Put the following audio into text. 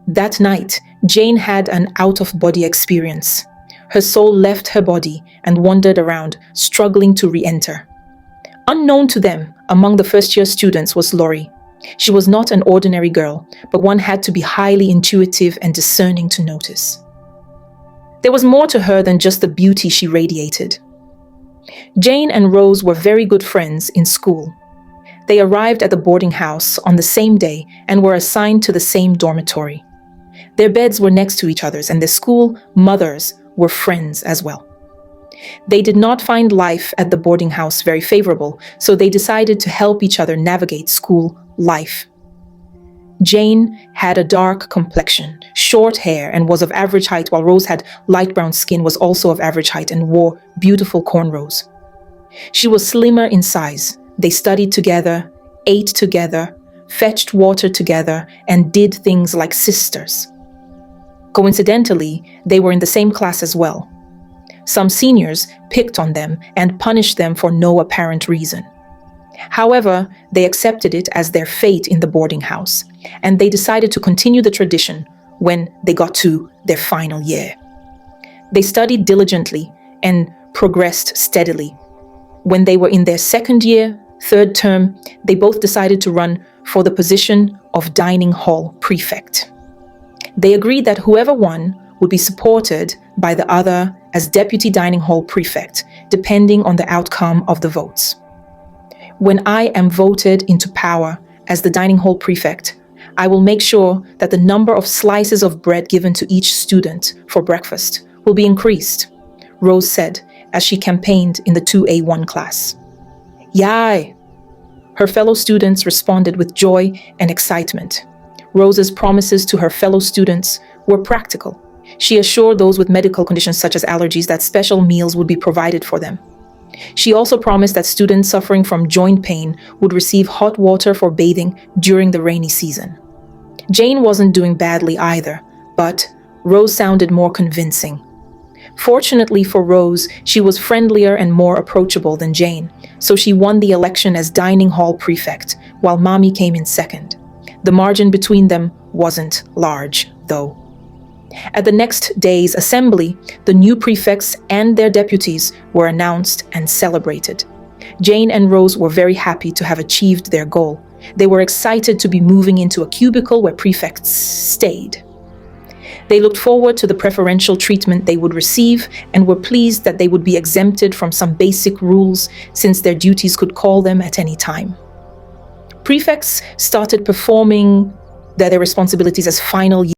That night, Jane had an out-of-body experience. Her soul left her body and wandered around, struggling to re-enter. Unknown to them, among the first-year students was Laurie. She was not an ordinary girl, but one had to be highly intuitive and discerning to notice. There was more to her than just the beauty she radiated. Jane and Rose were very good friends in school. They arrived at the boarding house on the same day and were assigned to the same dormitory. Their beds were next to each other's, and their school mothers were friends as well. They did not find life at the boarding house very favorable, so they decided to help each other navigate school life. Jane had a dark complexion, short hair, and was of average height, while Rose had light brown skin, was also of average height, and wore beautiful cornrows. She was slimmer in size. They studied together, ate together, fetched water together, and did things like sisters. Coincidentally, they were in the same class as well. Some seniors picked on them and punished them for no apparent reason. However, they accepted it as their fate in the boarding house, and they decided to continue the tradition when they got to their final year. They studied diligently and progressed steadily. When they were in their second year, third term, they both decided to run for the position of dining hall prefect. They agreed that whoever won would be supported by the other as deputy dining hall prefect, depending on the outcome of the votes. When I am voted into power as the dining hall prefect, I will make sure that the number of slices of bread given to each student for breakfast will be increased, Rose said as she campaigned in the 2A1 class. Yay! Her fellow students responded with joy and excitement. Rose's promises to her fellow students were practical. She assured those with medical conditions such as allergies that special meals would be provided for them. She also promised that students suffering from joint pain would receive hot water for bathing during the rainy season. Jane wasn't doing badly either, but Rose sounded more convincing. Fortunately for Rose, she was friendlier and more approachable than Jane, so she won the election as dining hall prefect, while Mommy came in second. The margin between them wasn't large, though. At the next day's assembly, the new prefects and their deputies were announced and celebrated. Jane and Rose were very happy to have achieved their goal. They were excited to be moving into a cubicle where prefects stayed. They looked forward to the preferential treatment they would receive and were pleased that they would be exempted from some basic rules since their duties could call them at any time. Prefects started performing their responsibilities as final